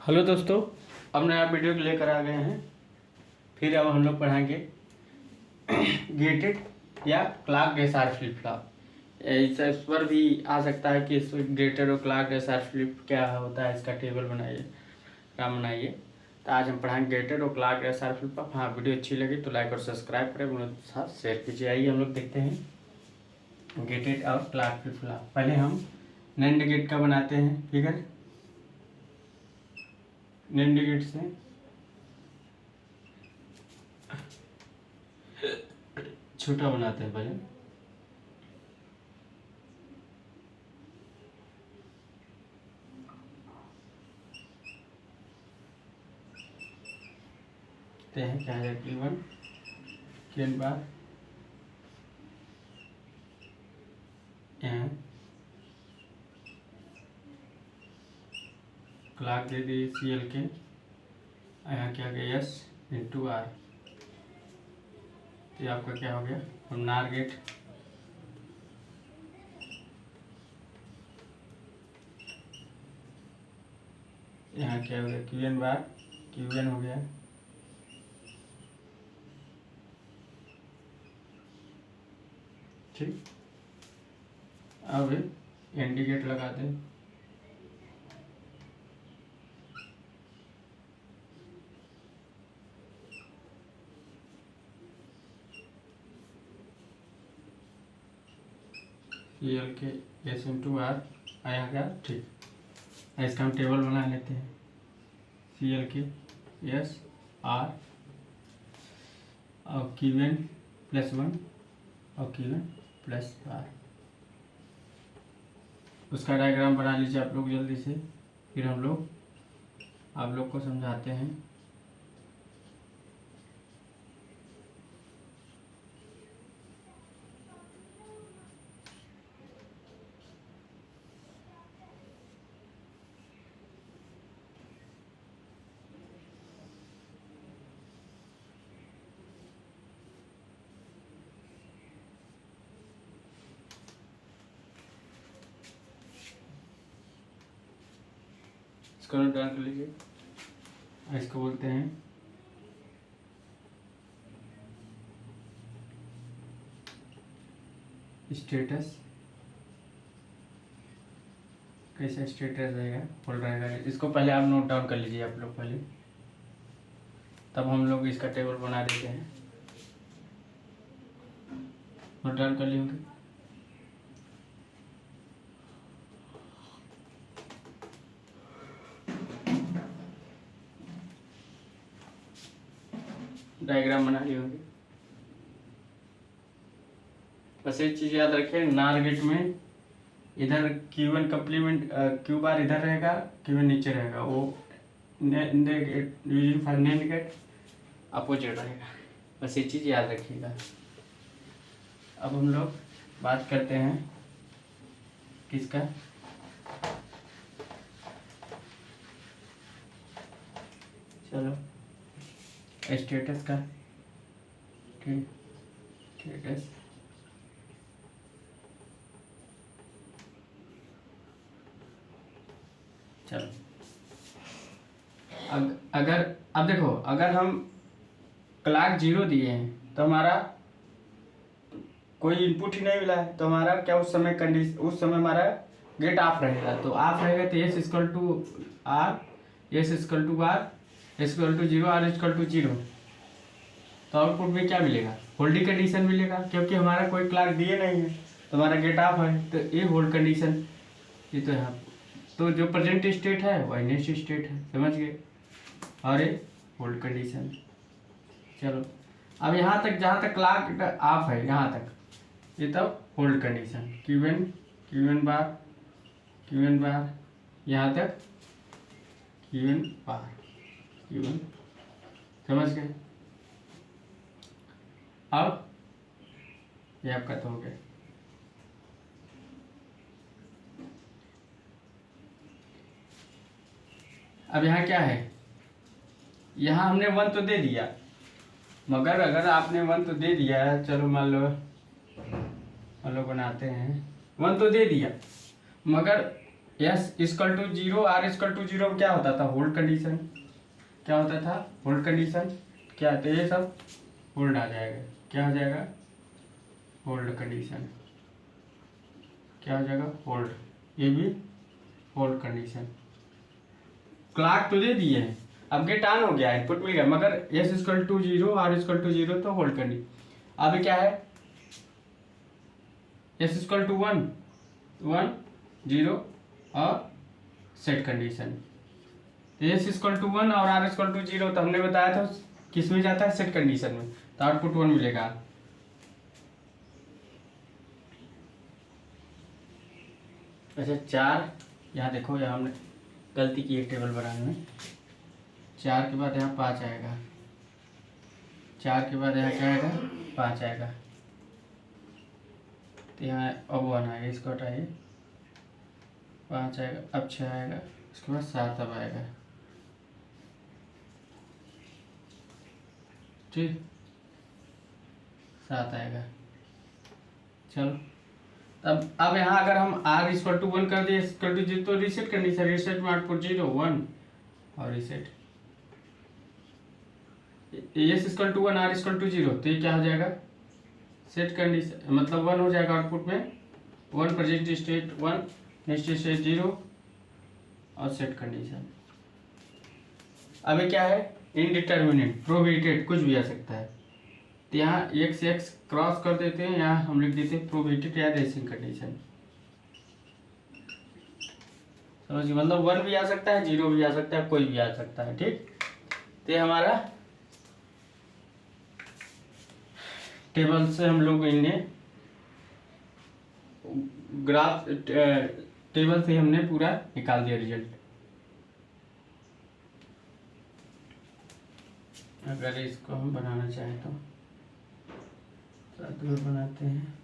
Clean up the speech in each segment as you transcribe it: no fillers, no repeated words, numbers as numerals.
Hello दोस्तों, अब नया वीडियो लेकर आ गए हैं। फिर अब हम लोग पढ़ाएंगे गेटेड या क्लॉक एसआर फ्लिप फ्लॉप। इस पर भी आ सकता है कि इस गेटेड और क्लॉक एसआर फ्लिप क्या होता है, इसका टेबल बनाइए, काम बनाइए। तो आज हम पढ़ाएंगे गेटेड और क्लॉक एसआर फ्लिप फ्लॉप। हाँ, वीडियो अच्छी लगी तो लाइक और सब्सक्राइब करें, मेरे साथ शेयर कीजिए। आइए हम लोग देखते हैं गेटेड और क्लॉक फ्लिप फ्लॉप। पहले हम नैंड गेट का बनाते हैं फिगर। नैंड गेट से छोटा बनाते हैं पहले। देखते हैं क्या है Q1 Q बार यहाँ क्लॉक दे दी CL के, यहाँ क्या गया S इंटू R। तो ये आपका क्या हो गया, हम नार गेट। यहाँ क्या हो गया Qn बार Qn हो गया। ठीक, अब इंडिकेट लगा दें। CL के S इंटू R आया गया। ठीक, इसका हम टेबल बना लेते हैं। CL के S R और Qn +1 और Qn +R। उसका डायग्राम बना लीजिए आप लोग जल्दी से, फिर हम लोग आप लोग को समझाते हैं। इसको नोट डाउन कर लीजिए। इसको बोलते हैं स्टेटस। कैसा स्टेटस रहेगा, होल्ड रहेगा। इसको पहले आप नोट डाउन कर लीजिए आप लोग पहले, तब हम लोग इसका टेबल बना देते हैं। नोट डाउन कर लिए होंगे। डायग्राम बना लिए होंगे। बस एक चीज़ याद रखें, नार गेट में इधर Q1 कम्प्लीमेंट Q बार इधर रहेगा, Q1 नीचे रहेगा। वो नैंड गेट अपोजिट रहेगा। बस ये चीज़ याद रखिएगा। अब हम लोग बात करते हैं किसका, चलो स्टेटस का। ठीक, स्टेटस चलो। अगर अब देखो, अगर हम क्लॉक 0 दिए हैं तो हमारा कोई इनपुट ही नहीं मिला है, तो हमारा क्या उस समय कंडीशन, उस समय हमारा गेट ऑफ रहेगा। तो ऑफ रहेगा तो S equal to R, S equal to R equal to 0, R equal to 0। तो आउटपुट में क्या मिलेगा, होल्डिंग कंडीशन मिलेगा, क्योंकि हमारा कोई क्लॉक दिए नहीं है तो हमारा गेट ऑफ है। तो ये होल्ड कंडीशन, ये तो यहाँ तो जो प्रेजेंट स्टेट है वही नेक्स्ट स्टेट है, समझ गए। और ये होल्ड कंडीशन। चलो अब यहाँ तक, जहाँ तक क्लॉक ऑफ है यहाँ तक, ये तब होल्ड कंडीशन। Qn बार यहाँ तक Qn बार Qn, समझ गए। अब ये आपका तो हो गया। अब यहाँ क्या है, यहाँ हमने 1 तो दे दिया, मगर अगर आपने 1 तो दे दिया है, चलो मान लो बनाते हैं 1 तो दे दिया, मगर S equal to zero, R equal to zero क्या होता था, होल्ड कंडीशन। क्या होता था, होल्ड कंडीशन। क्या तो ये सब होल्ड आ जाएगा, क्या हो जाएगा, होल्ड कंडीशन। क्या हो जाएगा, होल्ड, ये भी होल्ड कंडीशन। क्लॉक तो दे दिए हैं, अब गेट ऑन हो गया, इनपुट मिल गया, मगर S equal to zero, R equal to zero तो होल्ड कंडीशन। अब क्या है, S equal to one, one zero और set condition. S equal to one और आर इक्वल टू जीरो तो हमने बताया था किस में जाता है, सेट कंडीशन में, तो आउटपुट वन मिलेगा। अच्छा चार, यहाँ देखो, यहाँ हमने गलती की एक टेबल बनाने में। चार के बाद यहाँ पाँच आएगा, चार के बाद यहाँ क्या आएगा, पाँच आएगा, तो यहाँ अब वन आएगा, इसको हटाइए, पाँच आएगा, अब छः आएगा, उसके बाद सात अब आएगा, ठीक, सात आएगा। चलो अब यहाँ अगर हम आर इक्वल टू वन कर दिए, इक्वल टू जीरो, तो रीसेट कंडीशन, रीसेट में आउटपुट जीरो वन और reset, S equal to one, R equal to zero, तो ये क्या हो जाएगा, सेट कंडीशन, मतलब वन हो जाएगा आउटपुट में, one present state one, next state zero और सेट कंडीशन। अब ये क्या है, इनडिटर्मिनेट, प्रोहिबिटेड, कुछ भी आ सकता है, तो यहाँ एक से एक्स क्रॉस कर देते हैं, यहाँ हम लिख देते हैं प्रोहिबिटेड या रेसिंग कंडीशन। समझिए, मतलब वन भी आ सकता है, जीरो भी आ सकता है, कोई भी आ सकता है, ठीक। तो हमारा टेबल से हम लोग इन्हें ग्राफ, टेबल से हमने पूरा निकाल दिया रिजल्ट। अगर इसको हम बनाना चाहें तो साथ में बनाते हैं।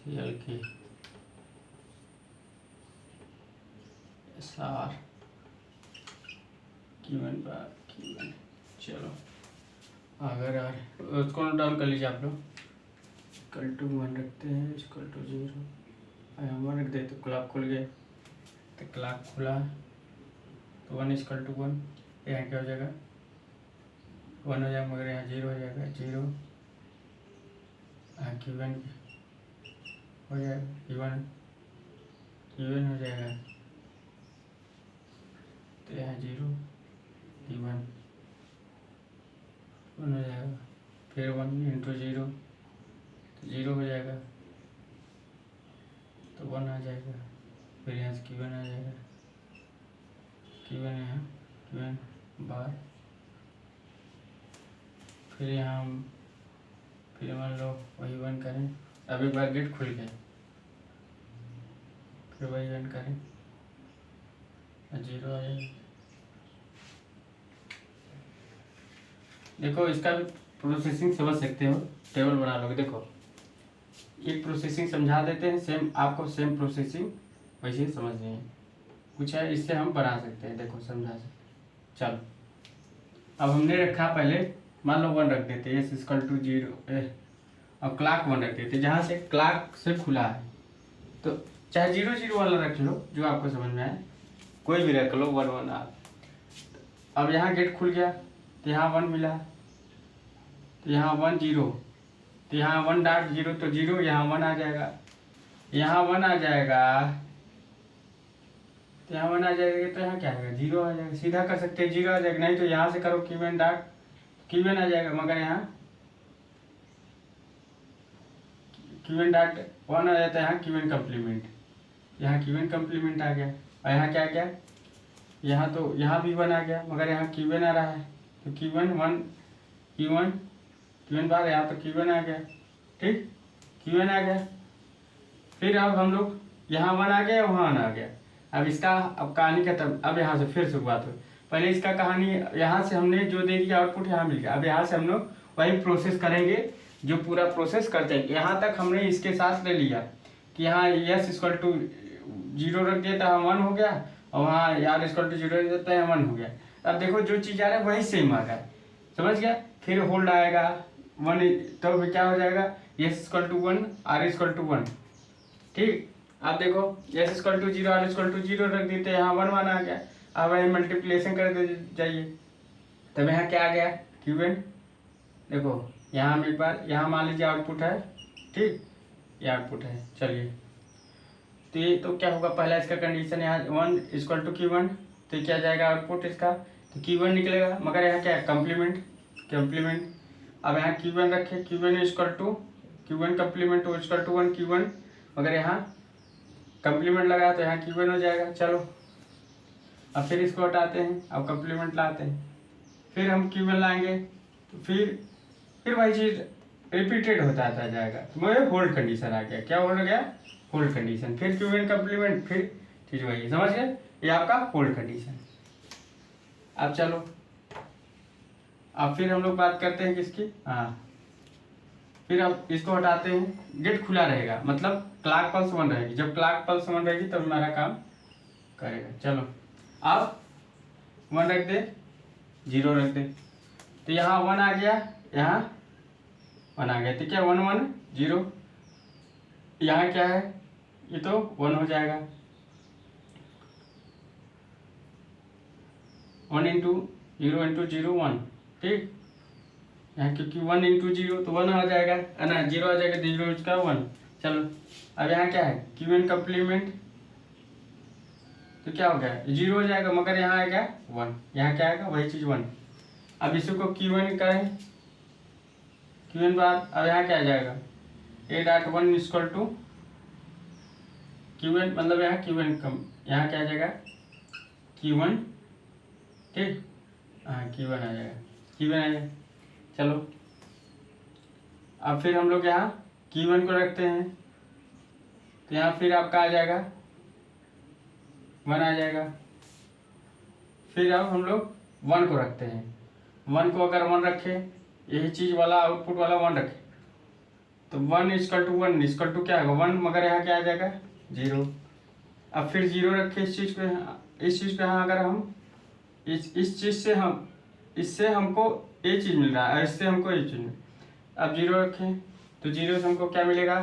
एल के एस आर कीवन बार कीवन, चलो अगर आर उसको नोट डाउन कर लीजिए आप लोग। इक्वल टू वन रखते हैं, इक्वल टू जीरो, हम वन रख देते, क्लॉक खुल गया, तो क्लॉक खुला तो वन इक्वल टू वन, यहाँ क्या हो जाएगा, वन हो जाएगा, मगर यहाँ जीरो हो जाएगा, जीरो, यहाँ कीवन हो जाएगा, कीवन कीवन हो जाएगा, तो यहाँ जीरो कीवन वन हो जाएगा, फिर वन इंटू जीरो, तो जीरो हो जाएगा, तो वन आ जाएगा, फिर यहाँ से कीवन आ जाएगा, कीवन यहाँ कीवन बार, फिर यहाँ हम फिर मान लो वही वन करें, अब एक बार गेट खुल गया, फिर वही वन करें, जीरो आ जाएगा। देखो इसका भी प्रोसेसिंग समझ सकते हो, टेबल बना लोगे। देखो एक प्रोसेसिंग समझा देते हैं, सेम आपको सेम प्रोसेसिंग वैसे ही समझनी है, कुछ है इससे हम बना सकते हैं, देखो समझा सकते। चलो अब हमने रखा, पहले मान लो वन रख देते, एस इक्वल टू जीरो, और क्लॉक वन रख देते, जहाँ से क्लॉक से खुला है, तो चाहे जीरो जीरो वाला रख लो जो आपको समझ में आए, कोई भी रख लो, वन वन आप। अब यहाँ गेट खुल गया, तो यहाँ वन मिला, तो यहाँ वन जीरो, तो यहाँ वन डॉट जीरो, तो जीरो, यहाँ वन आ जाएगा, यहाँ वन आ जाएगा, तो यहाँ वन आ जाएगा, तो यहाँ क्या आएगा, जीरो आ जाएगा, सीधा कर सकते हैं, जीरो आ जाएगा, नहीं तो यहाँ से करो कीवन डॉट कीवन आ जाएगा, मगर यहाँ कीवन डॉट वन आ जाता है, यहाँ कीवन कम्प्लीमेंट, यहाँ कीवन कम्प्लीमेंट आ गया, और यहाँ क्या गया, यहाँ तो यहाँ भी वन आ गया, मगर यहाँ कीवन आ रहा है, तो कीवन वन कीवन कीवन बार, यहाँ तो कीवन आ गया, ठीक, कीवन आ गया। फिर अब हम लोग यहाँ वन आ गया, वहाँ वन आ गया, अब इसका अब कहानी खत्म। अब यहाँ से फिर शुरुआत हो, पहले इसका कहानी, यहाँ से हमने जो दे दिया आउटपुट यहाँ मिल गया, अब यहाँ से हम लोग वही प्रोसेस करेंगे जो पूरा प्रोसेस करते हैं। यहाँ तक हमने इसके साथ ले लिया कि यहाँ एस इक्वल टू जीरो रख दिया तो वन हो गया, और वहाँ आर इक्वल टू जीरो देता है वन हो गया। अब देखो जो चीज़ आ रहा है वही सेम आ रहा है, समझ गया। फिर होल्ड आएगा वन, तो क्या हो जाएगा S equal to one R equal to one. ठीक, आप देखो S equal to zero R equal to zero रख देते हैं, यहाँ वन वन आ गया। अब वही मल्टीप्लिकेशन कर दे जाइए, तब यहाँ क्या आ गया क्यूएन। देखो यहाँ हम एक बार यहाँ मान लीजिए आउटपुट है, ठीक, ये आउटपुट है। चलिए तो ये तो क्या होगा, पहला इसका कंडीशन यहाँ one equal to Q one, तो क्या जाएगा आउटपुट इसका, तो क्यू वन निकलेगा। मगर यहाँ क्या है कम्प्लीमेंट, कम्प्लीमेंट। अब यहाँ क्यू वन रखे, Q one equal to Q one complement to equal to one Q one, मगर यहाँ कम्प्लीमेंट लगाया तो यहाँ क्यू वन हो जाएगा। चलो अब फिर इसको हटाते हैं, अब कम्प्लीमेंट लाते हैं, फिर हम क्यू वन लाएंगे, तो फिर वही चीज़ रिपीटेड होता जाएगा। मुझे होल्ड कंडीशन आ गया, क्या होल्ड गया, होल्ड कंडीशन। फिर क्यू वन कम्प्लीमेंट, फिर चीज़ वही, समझ गए, ये आपका होल्ड कंडीशन। अब चलो अब फिर हम लोग बात करते हैं किसकी, हाँ, फिर अब इसको हटाते हैं, गेट खुला रहेगा, मतलब क्लॉक पल्स वन रहेगी। जब क्लॉक पल्स वन रहेगी तब हमारा काम करेगा। चलो अब वन रख दे, जीरो रख दे, तो यहाँ वन आ गया, यहाँ वन आ गया, तो क्या वन वन जीरो, यहाँ क्या है, ये तो वन हो जाएगा, वन इंटू जीरो वन, ठीक। यहाँ क्योंकि वन इंटू जीरो तो वन आ जाएगा, है ना, जीरो आ जाएगा, जीरो इसका वन। चलो अब यहाँ क्या है क्यू एन कम्प्लीमेंट, तो क्या हो गया जीरो हो जाएगा, मगर यहाँ आएगा वन, यहाँ क्या आएगा वही चीज़ वन। अब इसी को क्यू एन करें, क्यू एन बाद अब यहाँ क्या आ जाएगा A dot one equal to Q N, मतलब यहाँ क्यू एन कम, यहाँ क्या आ जाएगा क्यू वन, ठीक, हाँ क्यू वन आ जाएगा, क्यू वन आ जाएगा। चलो अब फिर हम लोग यहाँ क्यू वन को रखते हैं, तो यहाँ फिर आपका आ जाएगा वन आ जाएगा। फिर अब हम लोग वन को रखते हैं, वन को अगर वन रखे, यही चीज़ वाला आउटपुट वाला वन रखे, तो वन इक्वल टू क्या होगा वन, मगर यहाँ क्या आ जाएगा जीरो। अब फिर जीरो रखे इस चीज़ पे यहाँ अगर हम इस चीज़ से हम इससे हमको ये चीज़ मिल रहा है, इससे हमको ये चीज़, अब जीरो रखें तो जीरो से हमको क्या मिलेगा,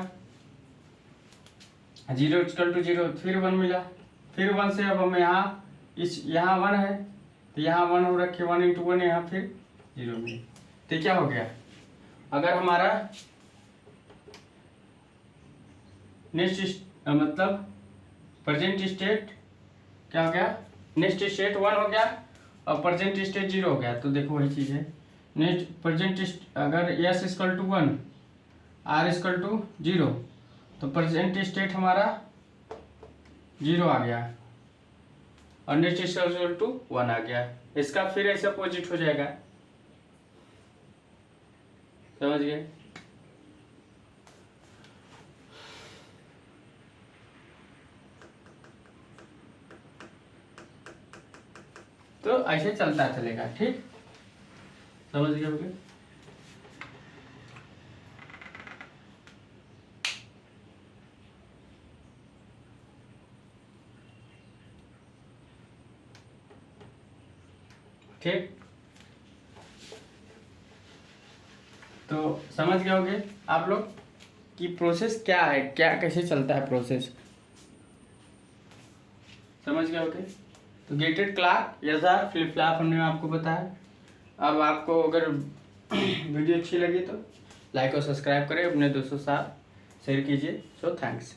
जीरो इक्वल टू जीरो, फिर वन मिला, फिर वन से अब हम यहाँ वन है तो यहाँ वन हो रखे, वन इंटू वन, यहाँ फिर जीरो मिले, तो क्या हो गया, अगर हमारा नेक्स्ट मतलब प्रेजेंट स्टेट क्या हो गया, नेक्स्ट स्टेट वन हो गया और प्रेजेंट स्टेट जीरो हो गया, तो देखो वही चीज़ है, नेक्स्ट प्रेजेंट अगर S equal to one R equal to zero, तो प्रेजेंट स्टेट हमारा जीरो आ गया और नेक्स्ट इक्वल टू वन आ गया। इसका फिर ऐसे अपोजिट हो जाएगा, समझ गए। तो ऐसे चलता चलेगा, ठीक, समझ गए होंगे। ठीक, तो समझ गए होंगे आप लोग कि प्रोसेस क्या है, क्या कैसे चलता है प्रोसेस, समझ गए होंगे। तो gated clock SR flip flop हमने आपको बताया। अब आपको अगर वीडियो अच्छी लगी तो लाइक और सब्सक्राइब करें, अपने दोस्तों के साथ शेयर कीजिए। So thanks.